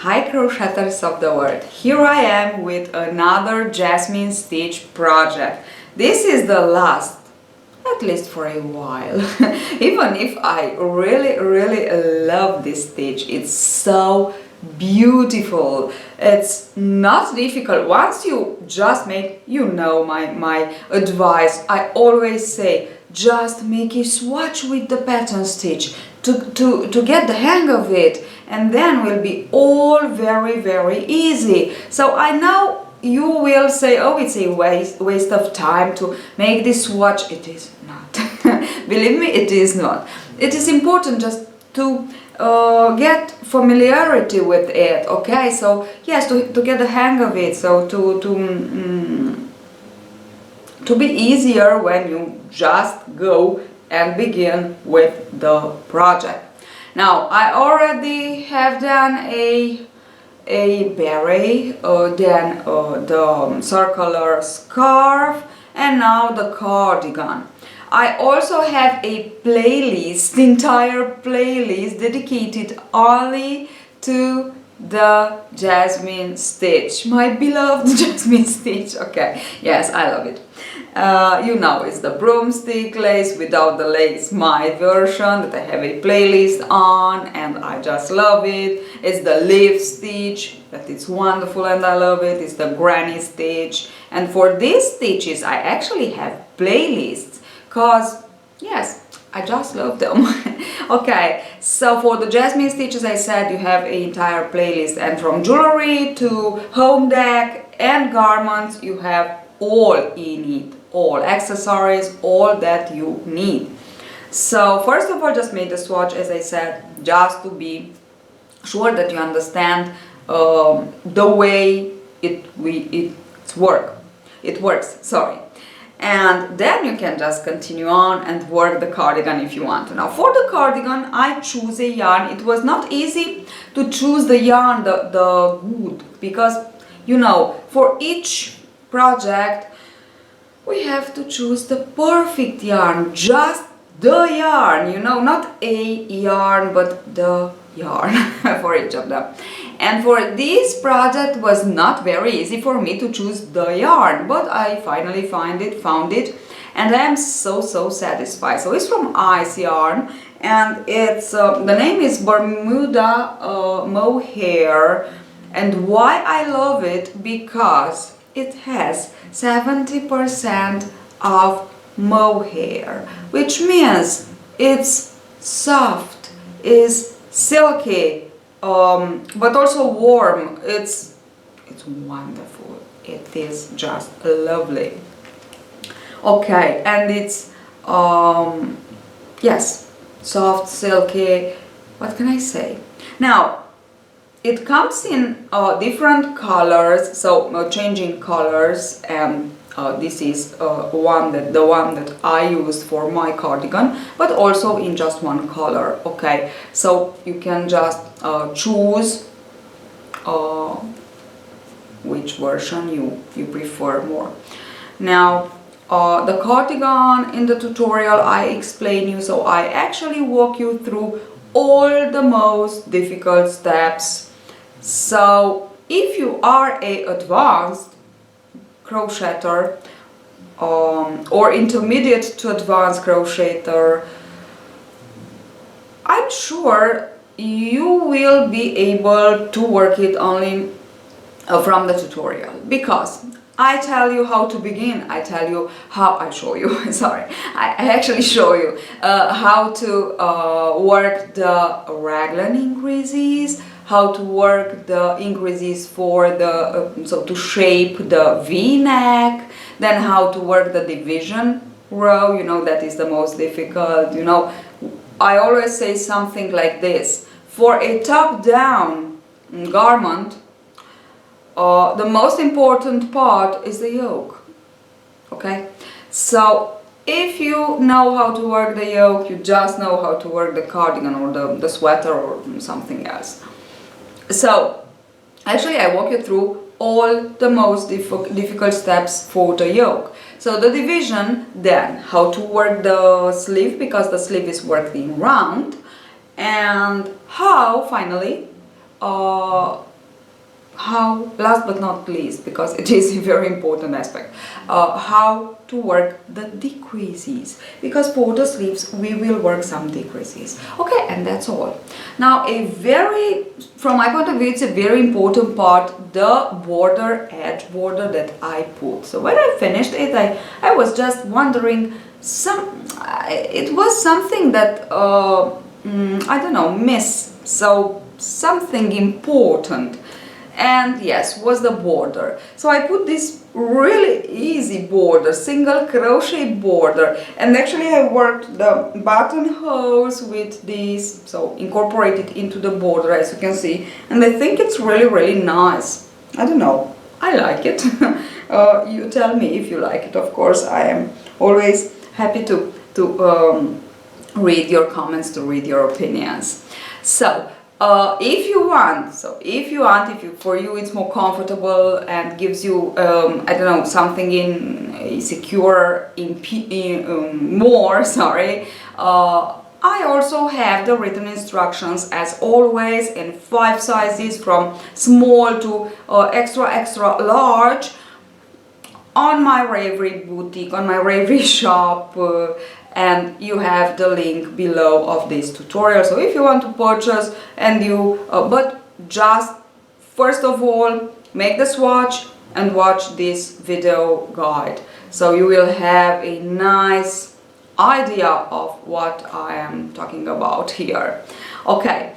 Hi crocheters of the world, here I am with another Jasmine stitch project. This is the last, at least for a while, even if I really love this stitch. It's so beautiful. It's not difficult. Once you just make, my advice, I always say, just make a swatch with the pattern stitch to get the hang of it, and then will be all very easy. So I know you will say, oh, it's a waste of time to make this swatch. It is not. Believe me, it is not. It is important just to get familiarity with it, okay? So yes, to get the hang of it, so to be easier when you just go and begin with the project. Now I already have done a beret, then the circular scarf, and now the cardigan. I also have a playlist, entire playlist dedicated only to the Jasmine stitch, my beloved Jasmine stitch. Okay, yes, I love it. It's the broomstick lace without the lace, my version that I have a playlist on, and I just love it. It's the leaf stitch, that is wonderful and I love it. It's the granny stitch, and for these stitches I actually have playlists, cause yes, I just love them. Okay, so for the Jasmine stitches, I said you have an entire playlist, and from jewelry to home deck and garments, you have all in it, all accessories, all that you need. So first of all, just made the swatch, as I said, just to be sure that you understand the way it works, sorry. And then you can just continue on and work the cardigan if you want to. Now for the cardigan, I choose a yarn. It was not easy to choose the yarn, the wood, because for each project we have to choose the perfect yarn, just the yarn, not a yarn but the yarn for each of them. And for this project was not very easy for me to choose the yarn, but I finally found it, and I am so satisfied. So it's from Ice Yarn, and it's the name is Bermuda Mohair. And why I love it? Because it has 70% of mohair, which means it's soft, is silky, but also warm. It's wonderful. It is just lovely. Okay, and it's yes, soft, silky. What can I say? Now it comes in different colors, so changing colors, and this is the one that I used for my cardigan, but also in just one color. Okay, so you can just choose which version you prefer more. Now the cardigan, in the tutorial I explain you, so I actually walk you through all the most difficult steps. So if you are a advanced crocheter or intermediate to advanced crocheter, I'm sure you will be able to work it only from the tutorial, because I tell you how to begin. I tell you how I show you. Sorry, I actually show you how to work the raglan increases, how to work the increases for the so to shape the V-neck, then how to work the division row. That is the most difficult. I always say something like this: for a top-down garment, the most important part is the yoke. Okay, so if you know how to work the yoke, you just know how to work the cardigan or the sweater or something else. So actually I walk you through all the most difficult steps for the yoke. So the division, then how to work the sleeve, because the sleeve is worked in round, and how finally how, last but not least, because it is a very important aspect, how to work the decreases, because for the sleeves we will work some decreases. Okay, and that's all. Now from my point of view, it's a very important part, the border, edge border that I put. So when I finished it, I was just wondering, it was something that I don't know, miss, so something important. And yes, was the border. So I put this really easy border, single crochet border, and actually I worked the buttonholes with this, so incorporated into the border, as you can see, and I think it's really nice. I don't know, I like it. You tell me if you like it. Of course, I am always happy to read your comments, to read your opinions. So if you want, for you it's more comfortable and gives you, I don't know, something more, sorry, I also have the written instructions, as always, in 5 sizes, from small to extra large, on my Raverly boutique, on my Raverly shop, and you have the link below of this tutorial. So if you want to purchase, and but just first of all make the swatch and watch this video guide, so you will have a nice idea of what I am talking about here. Okay,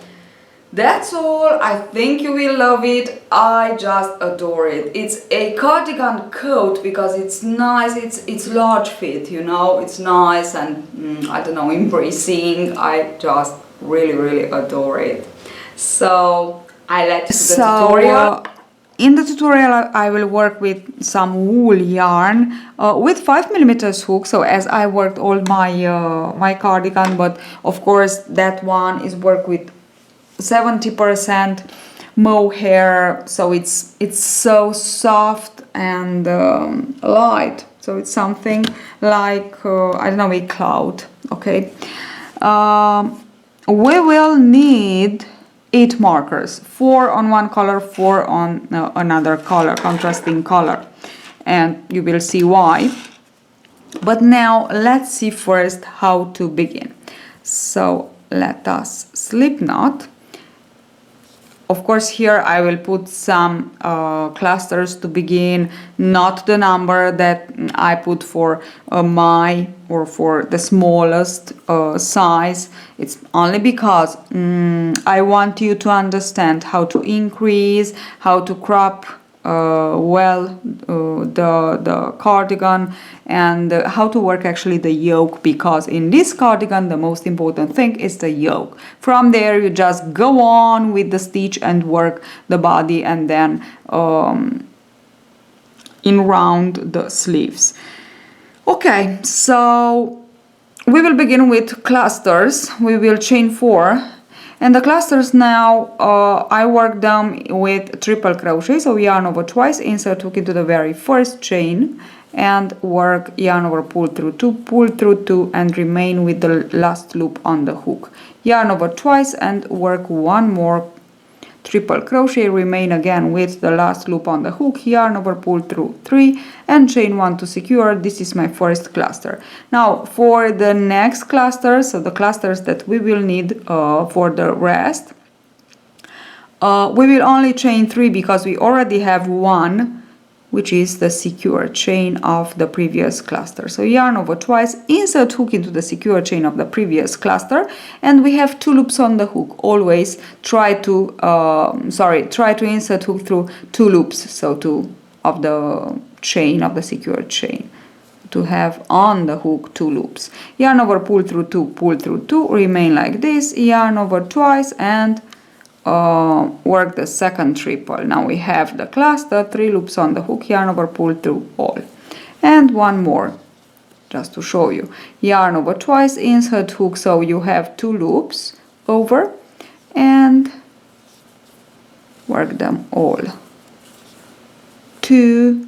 that's all. I think you will love it. I just adore it. It's a cardigan coat because it's nice, it's large fit, you know, it's nice and I don't know, embracing. I just really adore it. So I let you do the tutorial. In the tutorial I will work with some wool yarn with 5mm hook, so as I worked all my my cardigan, but of course that one is worked with 70% mohair, so it's so soft and light, so it's something like I don't know, a cloud. Okay, we will need 8 markers, 4 on one color, 4 on another color, contrasting color, and you will see why. But now let's see first how to begin. So let us slip knot. Of course, here I will put some clusters to begin, not the number that I put for for the smallest size. It's only because I want you to understand how to increase, how to crop the cardigan, and how to work actually the yoke, because in this cardigan the most important thing is the yoke. From there you just go on with the stitch and work the body, and then in round the sleeves. Okay, so we will begin with clusters. We will chain 4. And the clusters now, I work them with triple crochet, so yarn over twice, insert hook into the very first chain, and work yarn over pull through 2, and remain with the last loop on the hook. Yarn over twice and work 1 more triple crochet, remain again with the last loop on the hook, yarn over pull through 3, and chain 1 to secure. This is my first cluster. Now for the next cluster, so the clusters that we will need for the rest, we will only chain 3 because we already have 1, which is the secure chain of the previous cluster. So yarn over twice, insert hook into the secure chain of the previous cluster, and we have 2 loops on the hook. Always try to insert hook through 2 loops, so 2 of the chain, of the secure chain, to have on the hook 2 loops. Yarn over pull through 2, remain like this, yarn over twice, and work the second triple. Now we have the cluster, 3 loops on the hook, yarn over pull through all, and 1 more just to show you. Yarn over twice, insert hook, so you have 2 loops over, and work them all. 2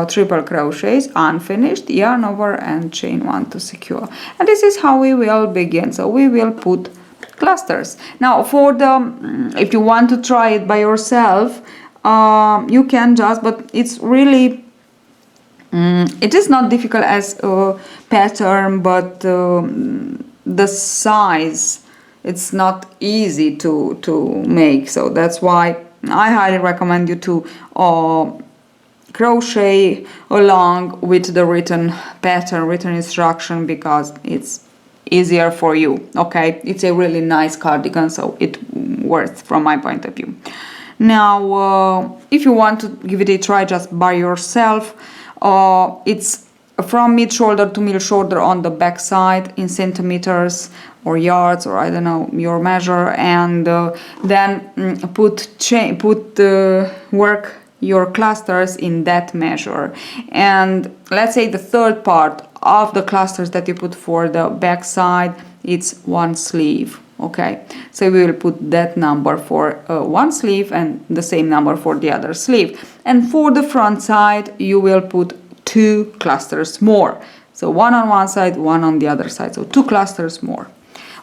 triple crochets unfinished, yarn over and chain 1 to secure. And this is how we will begin. So we will put clusters. Now for the, if you want to try it by yourself, you can just, but it's really, it is not difficult as a pattern, but the size, it's not easy to make. So that's why I highly recommend you to crochet along with the written pattern, written instruction, because it's easier for you. Okay, it's a really nice cardigan, so it works from my point of view. Now if you want to give it a try just by yourself, it's from mid shoulder to middle shoulder on the back side in centimeters or yards, or I don't know your measure, and then work your clusters in that measure. And let's say the third part of the clusters that you put for the back side, it's one sleeve. Okay, so we will put that number for one sleeve and the same number for the other sleeve. And for the front side you will put 2 clusters more, so one on one side, one on the other side, so 2 clusters more.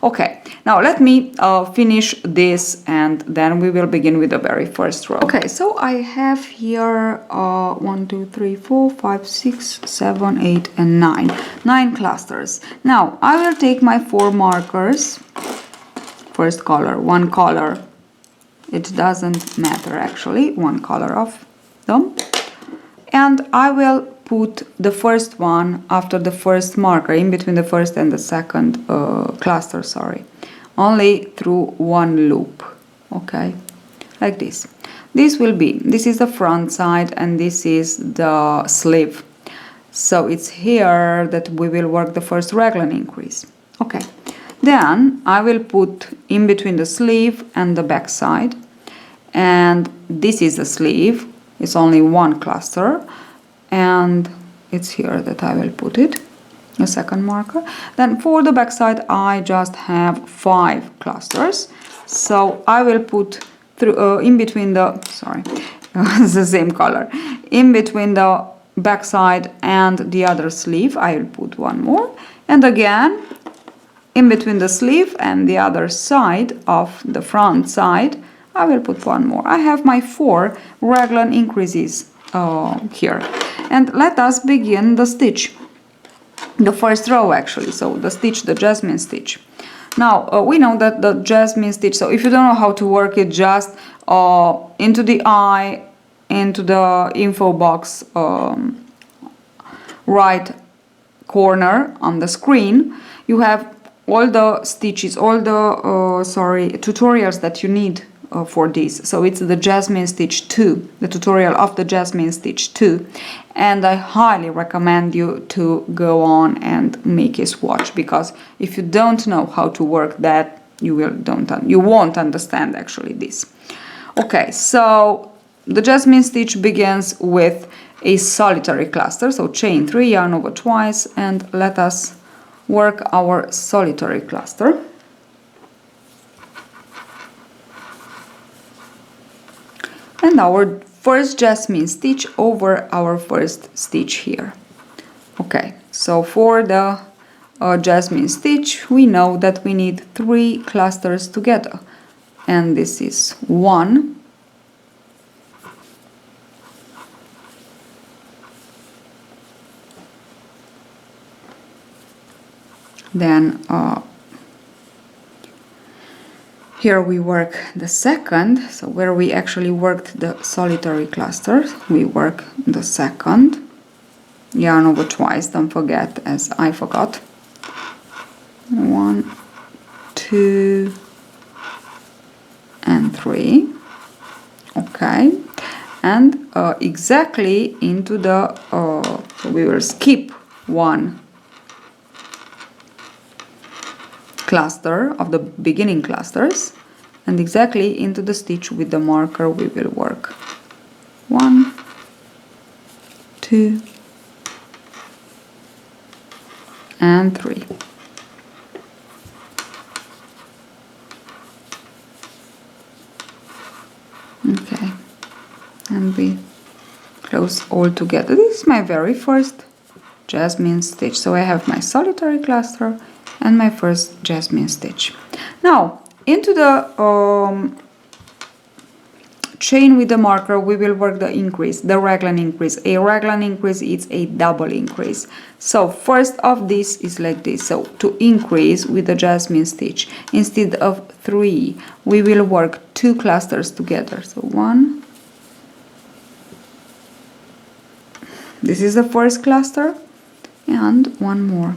Okay, now let me finish this, and then we will begin with the very first row. Okay, so I have here 1, 2, 3, 4, 5, 6, 7, 8 and 9 clusters. Now I will take my 4 markers, first color, one color, it doesn't matter actually, one color of them, and I will put the first one after the first marker, in between the first and the second cluster, sorry, only through one loop. Okay, like this. This is the front side and this is the sleeve, so it's here that we will work the first raglan increase. Okay, then I will put in between the sleeve and the back side, and this is the sleeve, it's only one cluster, and it's here that I will put it, the second marker. Then for the back side I just have 5 clusters, so I will put through in between the, sorry, it's the same color, in between the back side and the other sleeve I will put one more, and again in between the sleeve and the other side of the front side I will put one more. I have my 4 raglan increases here, and let us begin the stitch, the first row actually, so the stitch, the jasmine stitch. Now we know that the jasmine stitch, so if you don't know how to work it, just into the eye, into the info box right corner on the screen, you have all the stitches, all the tutorials that you need for this. So it's the Jasmine Stitch 2, the tutorial of the Jasmine Stitch 2, and I highly recommend you to go on and make a swatch, because if you don't know how to work that, you won't understand actually this. Okay, so the Jasmine Stitch begins with a solitary cluster, so chain 3, yarn over twice, and let us work our solitary cluster. And our first jasmine stitch over our first stitch here. Okay, so for the jasmine stitch we know that we need 3 clusters together, and this is 1, then here we work the second, so where we actually worked the solitary cluster, we work the second, yarn over twice, don't forget, as I forgot. 1, 2 and 3. Okay, and exactly into the so we will skip one cluster of the beginning clusters, and exactly into the stitch with the marker we will work 1, 2 and 3. Okay, and we close all together. This is my very first jasmine stitch, so I have my solitary cluster and my first jasmine stitch. Now into the chain with the marker, we will work the increase, the raglan increase. A raglan increase is a double increase. So first of this is like this. So to increase with the jasmine stitch, instead of 3, we will work 2 clusters together. So 1. This is the first cluster, and 1 more.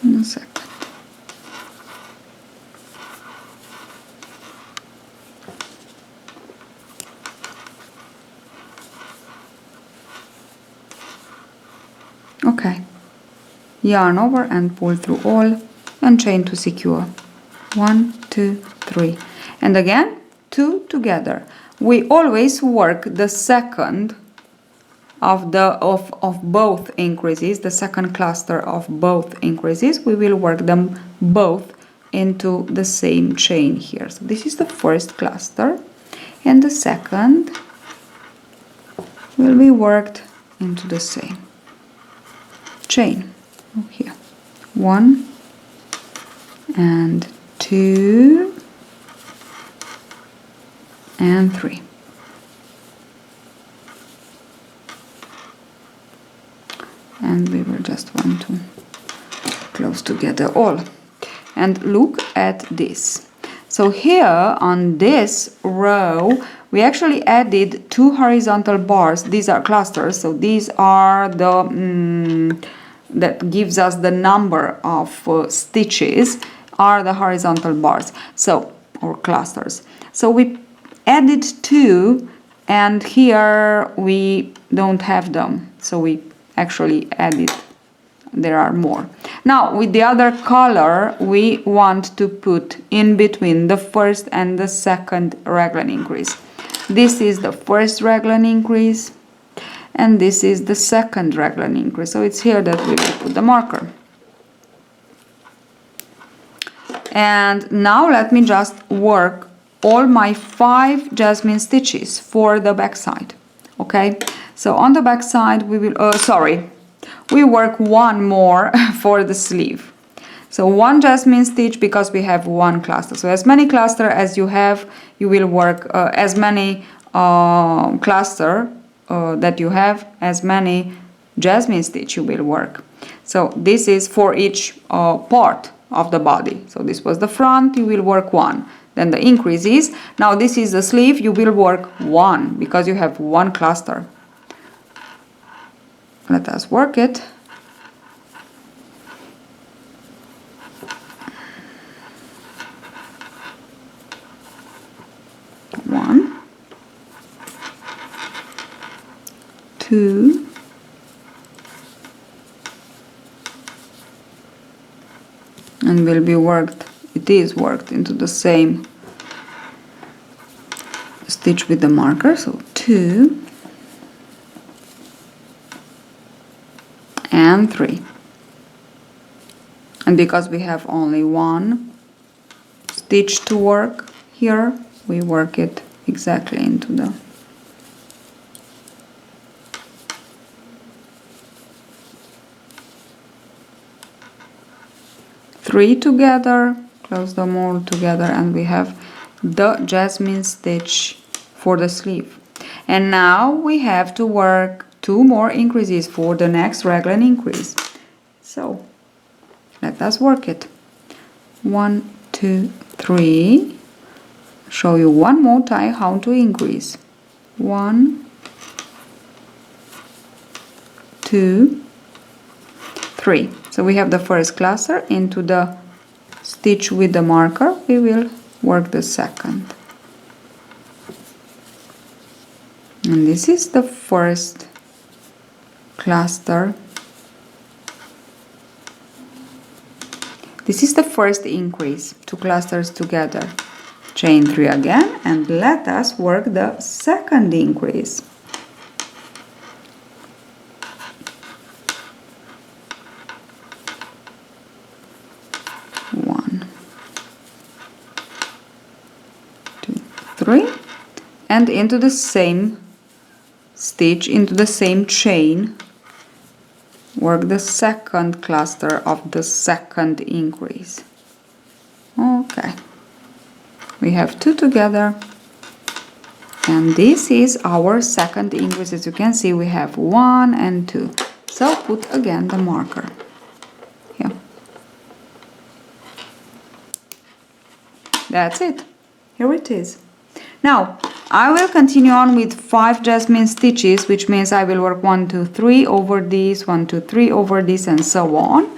In a second. Okay, yarn over and pull through all and chain to secure. 1, 2, 3, and again 2 together. We always work the second of both increases, the second cluster of both increases. We will work them both into the same chain here. So this is the first cluster, and the second will be worked into the same chain. Here 1 and 2 and 3. And we will just want to close together all. And look at this. So here on this row we actually added 2 horizontal bars. These are clusters, so these are the that gives us the number of stitches are the horizontal bars, so, or clusters. So we added 2, and here we don't have them, so we actually added, there are more. Now with the other color we want to put in between the first and the second raglan increase. This is the first raglan increase, and this is the second raglan increase. So it's here that we will put the marker. And now let me just work all my 5 jasmine stitches for the back side. Okay, so on the back side we will, we work 1 more for the sleeve. So 1 jasmine stitch because we have 1 cluster. So as many cluster as you have, you will work as many cluster that you have, as many jasmine stitch you will work. So this is for each part of the body. So this was the front, you will work 1. Then the increase is, now this is the sleeve, you will work 1 because you have 1 cluster. Let us work it. One, 2, and will be worked, it is worked into the same stitch with the marker. So 2 and 3, and because we have only 1 stitch to work here, we work it exactly into the three together, close them all together, and we have the jasmine stitch for the sleeve. And now we have to work 2 more increases for the next raglan increase. So let us work it. 1, 2, 3. Show you one more time how to increase. 1, 2, 3. So we have the first cluster into the stitch with the marker. We will work the second. And this is the first cluster. This is the first increase, 2 clusters together. Chain 3 again, and let us work the second increase. One, 2, 3, and into the same stitch, into the same chain, work the second cluster of the second increase. Okay, we have 2 together, and this is our second increase. As you can see, we have 1 and 2. So put again the marker here. That's it. Here it is. Now I will continue on with 5 jasmine stitches, which means I will work 1 2 3 over this, 1 2 3 over this, and so on.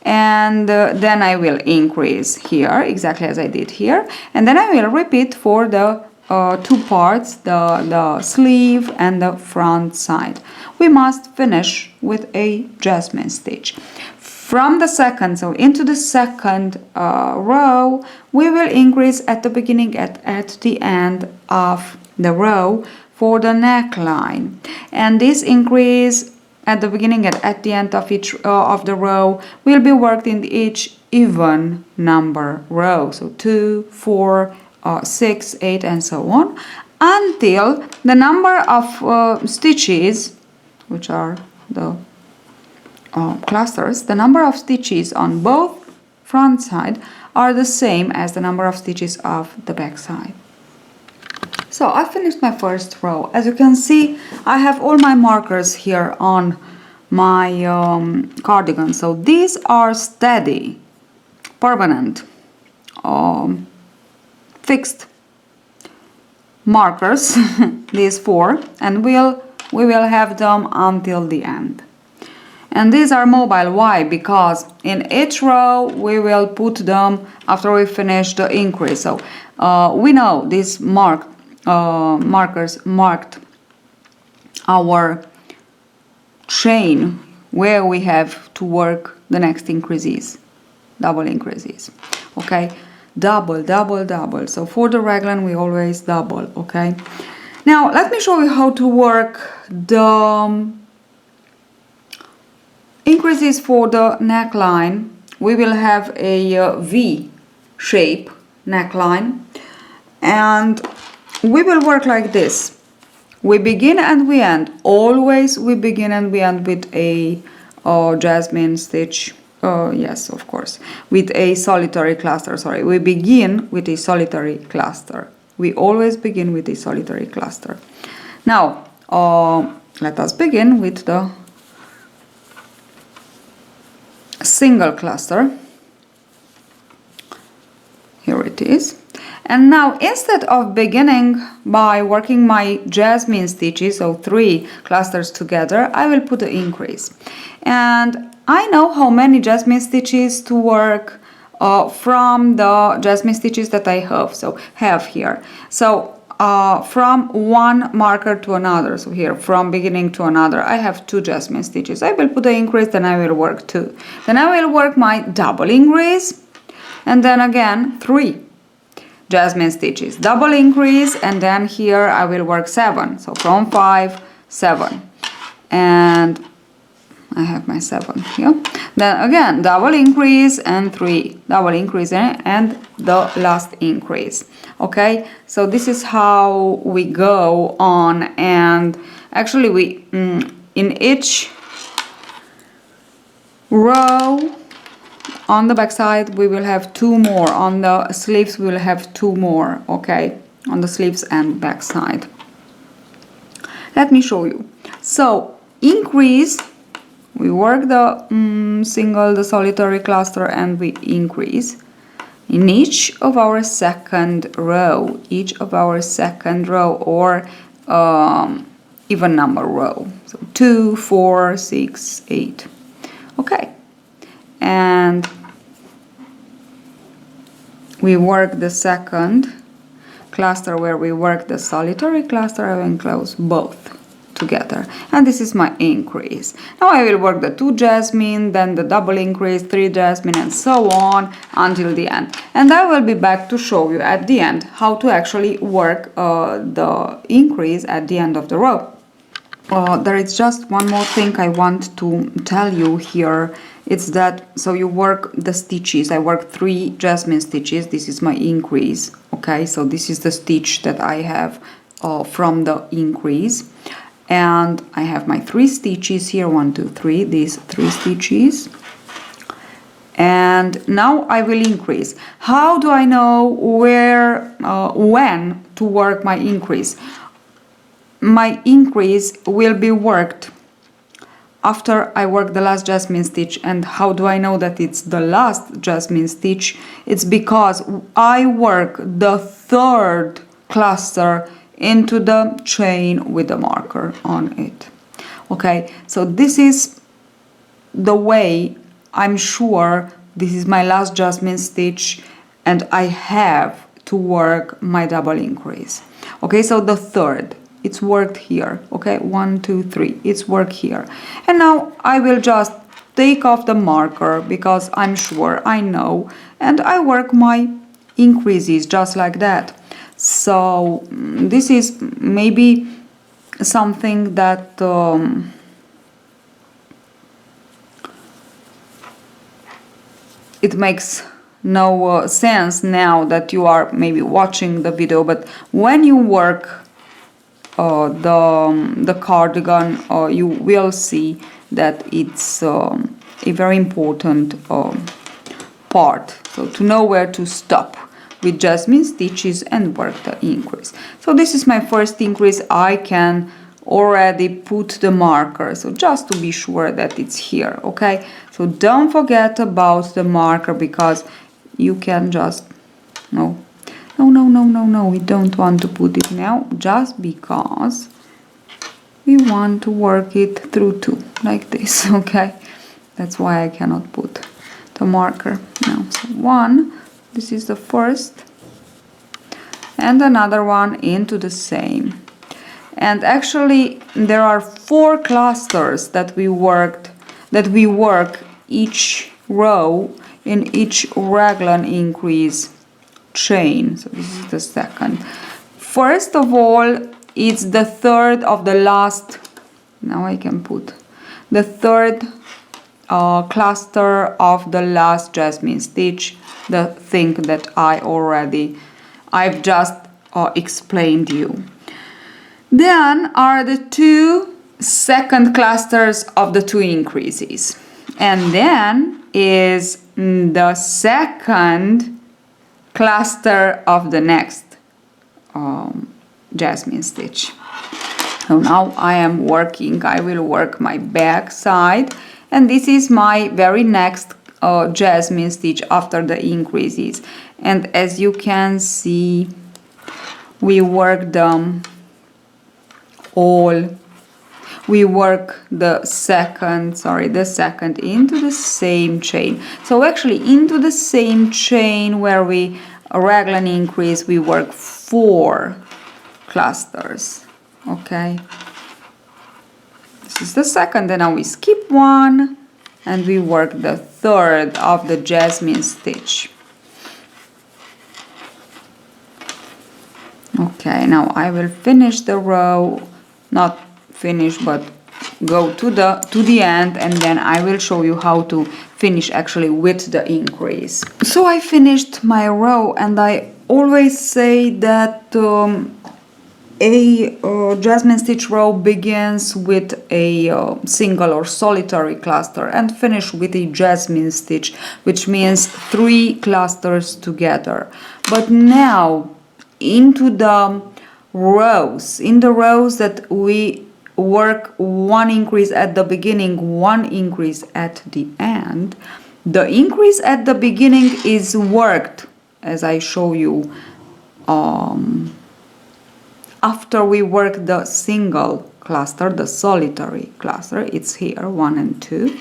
And then I will increase here exactly as I did here, and then I will repeat for the 2 parts, the sleeve and the front side. We must finish with a jasmine stitch. From the second, so into the second row, we will increase at the beginning at the end of the row for the neckline, and this increase at the beginning and at the end of each of the row will be worked in each even number row, so 2, 4, 6, 8, and so on, until the number of stitches, which are the clusters, the number of stitches on both front side are the same as the number of stitches of the back side. So I finished my first row. As you can see, I have all my markers here on my cardigan. So these are steady, permanent, fixed markers, these 4, and we will have them until the end. And these are mobile. Why? Because in each row we will put them after we finish the increase. So we know these markers marked our chain where we have to work the next increases, double increases. Okay, double, double, double. So for the raglan we always double. Okay, now let me show you how to work the increases for the neckline. We will have a V shape neckline, and we will work like this. We begin and we end. Always we begin and we end with a jasmine stitch. Yes, of course, with a solitary cluster. Sorry, we begin with a solitary cluster. We always begin with a solitary cluster. Now, let us begin with the single cluster. Here it is. And now, instead of beginning by working my jasmine stitches, so 3 clusters together, I will put an increase. And I know how many jasmine stitches to work from the jasmine stitches that I have here. So from one marker to another, so here from beginning to another, I have 2 jasmine stitches. I will put an increase, then I will work 2. Then I will work my double increase, and then again 3 jasmine stitches, double increase, and then here I will work 7. So from 5, 7, and I have my 7 here. Then again double increase and 3 double increase, and the last increase. Okay, so this is how we go on, and actually we in each row on the back side we will have 2 more. On the sleeves we will have 2 more. Okay, on the sleeves and back side. Let me show you. So increase, we work the single, the solitary cluster, and we increase in each of our second row, or even number row. So 2, 4, 6, 8. Okay, and we work the second cluster where we work the solitary cluster. I will close both together, and this is my increase. Now I will work the 2 jasmine, then the double increase, 3 jasmine, and so on until the end. And I will be back to show you at the end how to actually work the increase at the end of the row. There is just one more thing I want to tell you here. It's that, so you work the stitches. I work 3 jasmine stitches. This is my increase. Okay, so this is the stitch that I have from the increase. And I have my 3 stitches here, 1, 2, 3, these 3 stitches. and now I will increase. How do I know when to work my increase? My increase will be worked after I work the last jasmine stitch. And how do I know that it's the last jasmine stitch? It's because I work the third cluster into the chain with the marker on it. Okay, so this is the way I'm sure this is my last jasmine stitch and I have to work my double increase. Okay, so the third, it's worked here. Okay, 1, 2, 3, it's worked here. And now I will just take off the marker because I'm sure I know, and I work my increases just like that. So this is maybe something that it makes no sense now that you are maybe watching the video, but when you work the cardigan, you will see that it's a very important part. So to know where to stop with jasmine stitches and work the increase. So this is my first increase. I can already put the marker, so just to be sure that it's here. Okay, so don't forget about the marker because you can just no, we don't want to put it now, just because we want to work it through two like this. Okay, that's why I cannot put the marker now. So one, this is the first, and another one into the same. And actually there are 4 clusters that we work each row in each raglan increase chain. So this is the second. First of all, it's the third of the last, now I can put the third cluster of the last jasmine stitch, the thing that I've just explained you. Then are the 2 second clusters of the 2 increases, and then is the second cluster of the next jasmine stitch. So now I will work my back side, and this is my very next jasmine stitch after the increases. And as you can see, we work them all. We work the second into the same chain. So actually into the same chain where we raglan increase, we work 4 clusters. Okay, this is the second, and now we skip one and we work the third of the jasmine stitch. Okay, now I will finish the row, not finish but go to the end, and then I will show you how to finish actually with the increase. So I finished my row, and I always say that a jasmine stitch row begins with a single or solitary cluster and finish with a jasmine stitch, which means 3 clusters together. But now into the rows, in the rows that we work 1 increase at the beginning, 1 increase at the end, the increase at the beginning is worked, as I show you, after we work the single cluster, the solitary cluster. It's here, 1 and 2,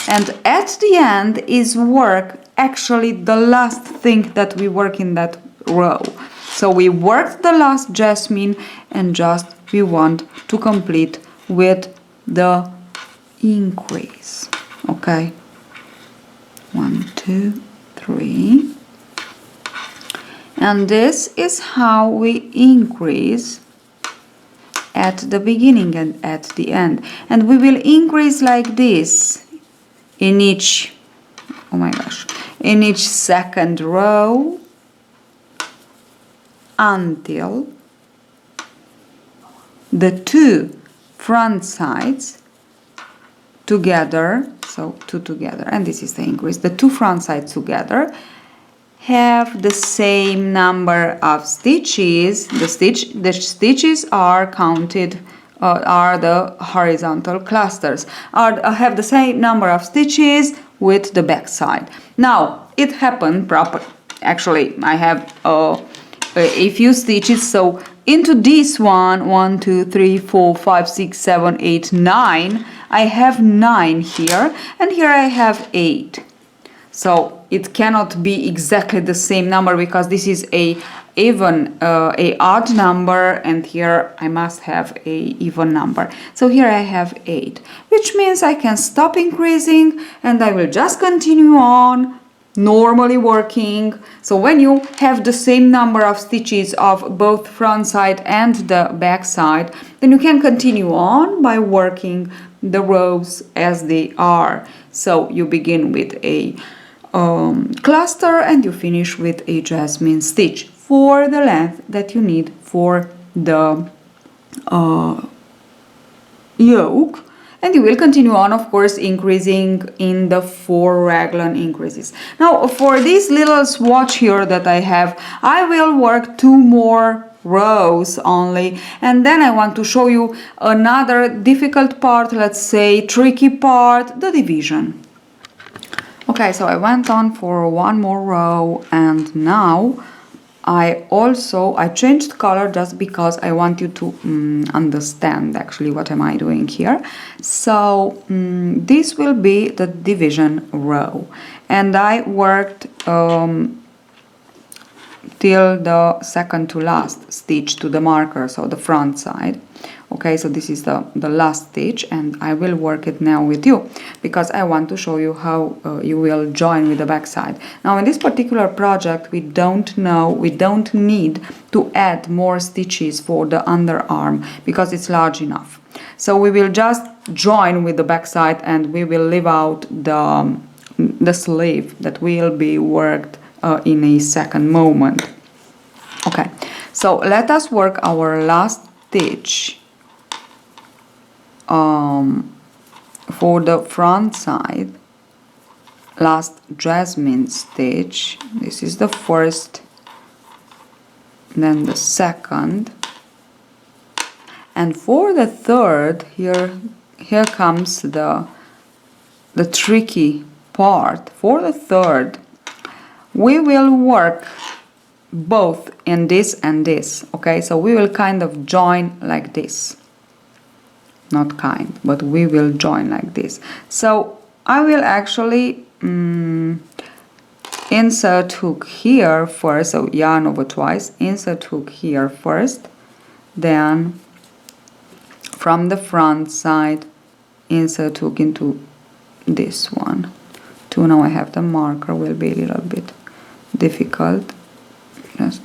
and at the end is work actually the last thing that we work in that row. So we worked the last jasmine and just we want to complete with the increase. Okay, 1, 2, 3, and this is how we increase at the beginning and at the end. And we will increase like this in each, oh my gosh, in each second row until the 2 front sides together, so 2 together, and this is the increase, the 2 front sides together have the same number of stitches. The stitches are counted, are the horizontal clusters, have the same number of stitches with the back side. Now it happened proper. Actually, I have a few stitches, so into this one, 1 2 3 4 5 6 7 8 9, I have 9 here, and here I have 8. So it cannot be exactly the same number because this is a odd number, and here I must have a even number. So here I have 8, which means I can stop increasing and I will just continue on normally working. So when you have the same number of stitches of both front side and the back side, then you can continue on by working the rows as they are. So you begin with a cluster and you finish with a jasmine stitch for the length that you need for the yoke, and you will continue on, of course, increasing in the 4 raglan increases. Now for this little swatch here that I have, I will work 2 more rows only, and then I want to show you another difficult part, let's say tricky part, the division. Okay, so I went on for 1 more row, and now I changed color just because I want you to understand actually what am I doing here. So this will be the division row, and I worked till the second to last stitch to the marker, so the front side. Okay, so this is the last stitch, and I will work it now with you because I want to show you how you will join with the back side. Now in this particular project we don't need to add more stitches for the underarm because it's large enough. So we will just join with the back side and we will leave out the sleeve that will be worked in a second moment. Okay, so let us work our last stitch for the front side, last jasmine stitch. This is the first, then the second, and for the third, here comes the tricky part. For the third, we will work both in this and this. Okay, so we will kind of join like this. Not kind, but we will join like this. So I will actually insert hook here first, so yarn over twice, insert hook here first, then from the front side insert hook into this one. So now I have the marker, will be a little bit difficult. Just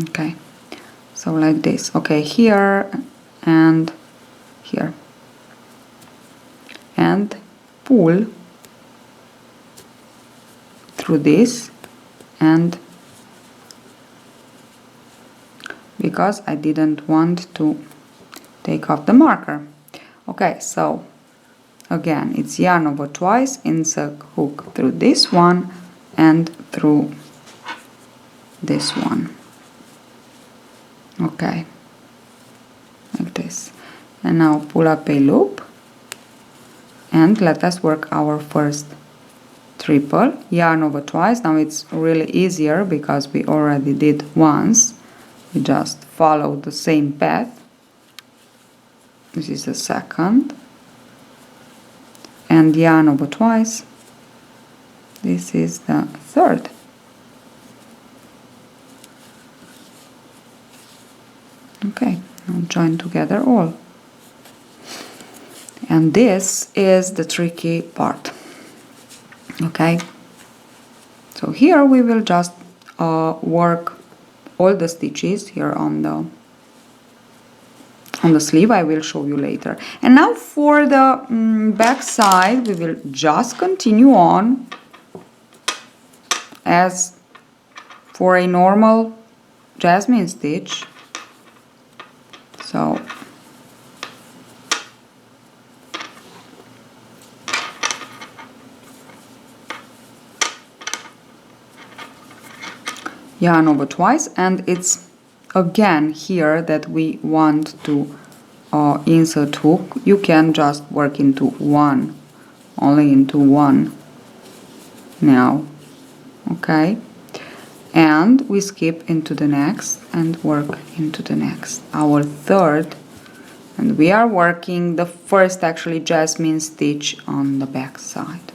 okay. So like this, okay, here and here, and pull through this, and because I didn't want to take off the marker. Okay, so again it's yarn over twice, insert hook through this one and through this one. Okay, like this, and now pull up a loop and let us work our first triple, yarn over twice. Now it's really easier because we already did once, we just follow the same path. This is the second, and yarn over twice, this is the third. Okay, now join together all. And this is the tricky part. Okay, so here we will just work all the stitches here on the sleeve. I will show you later. And now for the back side, we will just continue on as for a normal jasmine stitch. So yarn over twice, and it's again here that we want to insert hook. You can just work into one, only into one now, okay, and we skip into the next and work into the next, our third, and we are working the first actually jasmine stitch on the back side.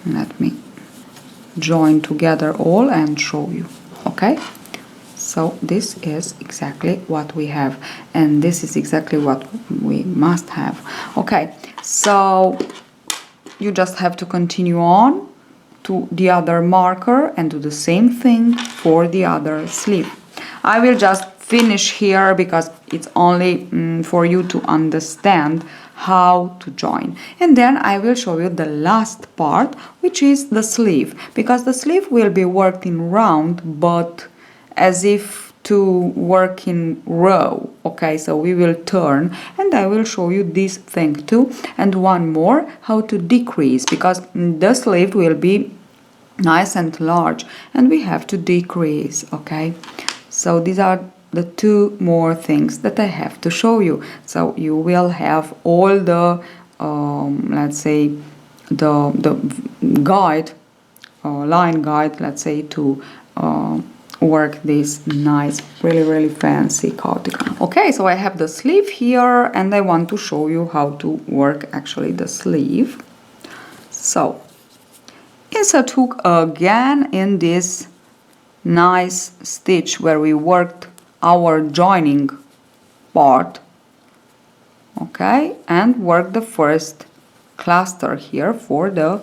Let me join together all and show you, okay? So this is exactly what we have, and this is exactly what we must have. Okay, so you just have to continue on to the other marker and do the same thing for the other sleeve. I will just finish here because it's only for you to understand how to join, and then I will show you the last part, which is the sleeve, because the sleeve will be worked in round but as if to work in row. Okay, so we will turn, and I will show you this thing too, and one more, how to decrease, because the sleeve will be nice and large and we have to decrease. Okay, so these are the two more things that I have to show you. So you will have all the let's say the guide, line guide, let's say, to work this nice, really fancy cardigan. Okay, so I have the sleeve here and I want to show you how to work actually the sleeve. So insert hook again in this nice stitch where we worked our joining part, okay, and work the first cluster here for the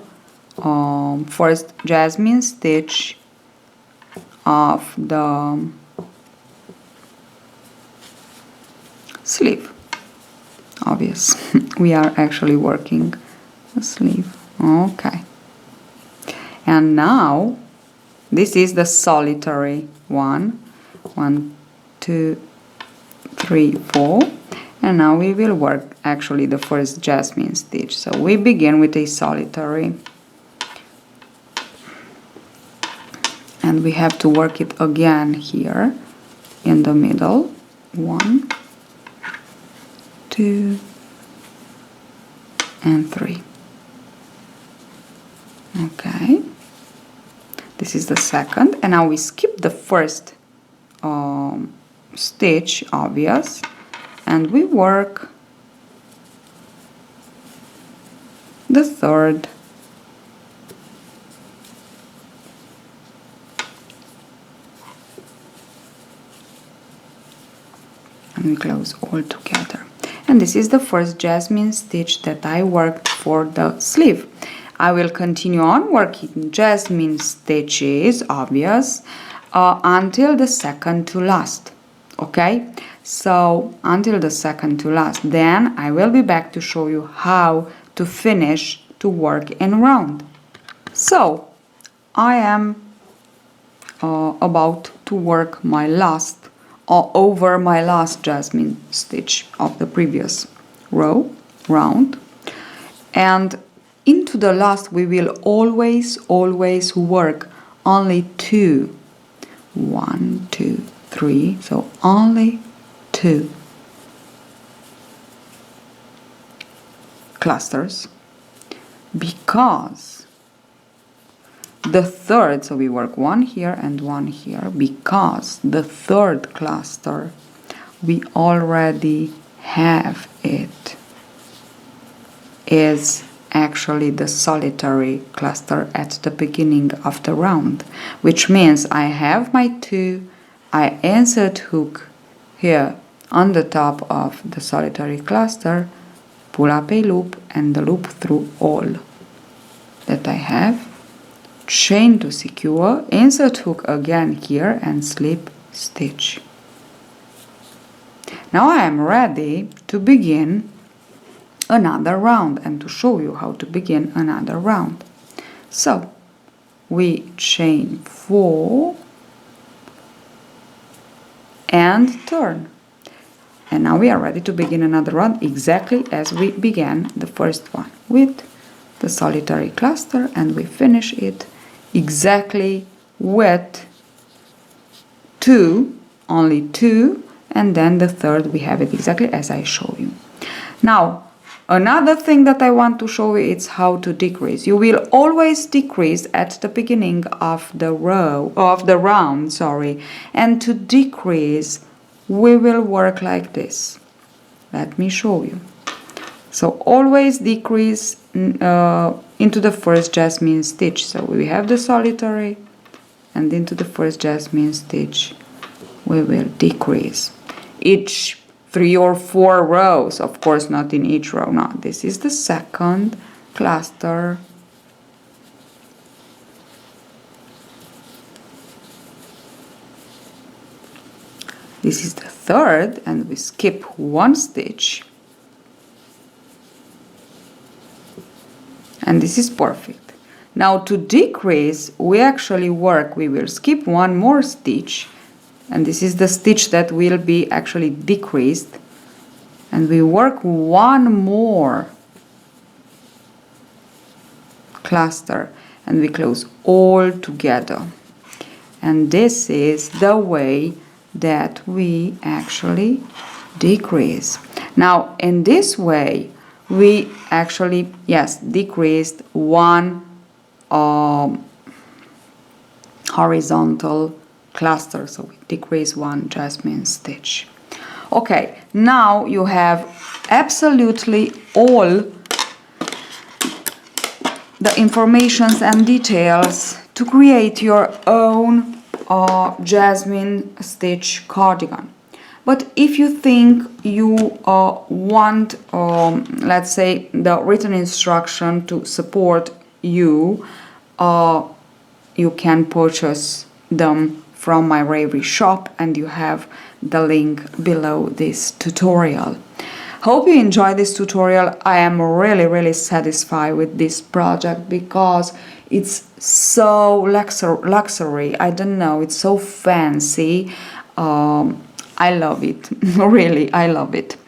first jasmine stitch of the sleeve. Obvious, we are actually working the sleeve. Okay, and now this is the solitary one. 1, 2, 3, 4, and now we will work actually the first jasmine stitch. So we begin with a solitary, and we have to work it again here in the middle. 1, 2, and 3. Okay, this is the second, and now we skip the first stitch, obvious, and we work the third, and we close all together. And this is the first jasmine stitch that I worked for the sleeve. I will continue on working jasmine stitches, obvious, until the second to last. Okay, so until the second to last, then I will be back to show you how to finish to work in round. So I am about to work my last over my last jasmine stitch of the previous row round, and into the last we will always work only 2. 1, 2, 3, so only 2 clusters, because the third, so we work 1 here and 1 here, because the third cluster we already have it, is actually the solitary cluster at the beginning of the round, which means I have my 2, I insert hook here on the top of the solitary cluster, pull up a loop and the loop through all that I have, chain to secure, insert hook again here and slip stitch. Now I am ready to begin another round and to show you how to begin another round. So we chain 4 and turn, and now we are ready to begin another round exactly as we began the first one, with the solitary cluster, and we finish it exactly with 2, only 2, and then the third we have it exactly as I show you. Now another thing that I want to show you is how to decrease. You will always decrease at the beginning of the round, sorry, and to decrease we will work like this. Let me show you. So always decrease into the first jasmine stitch. So we have the solitary, and into the first jasmine stitch we will decrease each 3 or 4 rows, of course not in each row. Now this is the second cluster, this is the third, and we skip 1 stitch, and this is perfect. Now to decrease we actually work, we will skip 1 more stitch, and this is the stitch that will be actually decreased, and we work 1 more cluster and we close all together, and this is the way that we actually decrease. Now in this way we actually, yes, decreased 1 horizontal cluster, so we decrease 1 jasmine stitch. Okay, now you have absolutely all the informations and details to create your own jasmine stitch cardigan. But if you think you want, let's say, the written instruction to support you, you can purchase them from my Raverly shop, and you have the link below this tutorial. Hope you enjoyed this tutorial. I am really satisfied with this project because it's so luxury. I don't know, it's so fancy. I love it. Really, I love it.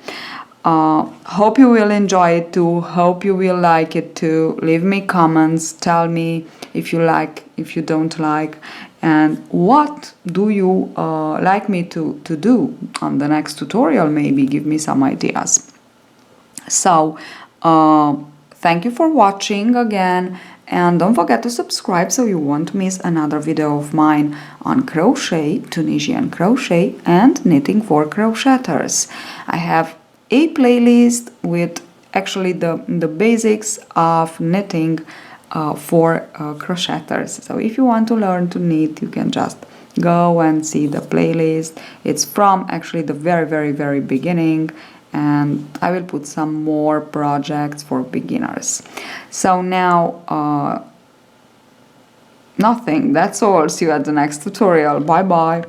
Hope you will enjoy it too. Hope you will like it too. Leave me comments. Tell me if you like, if you don't like, and what do you like me to do on the next tutorial. Maybe give me some ideas. So thank you for watching again, and don't forget to subscribe so you won't miss another video of mine on crochet, Tunisian crochet, and knitting for crocheters. I have a playlist with actually the basics of knitting for crocheters. So if you want to learn to knit, you can just go and see the playlist. It's from actually the very beginning, and I will put some more projects for beginners. So now nothing, that's all. See you at the next tutorial. Bye bye.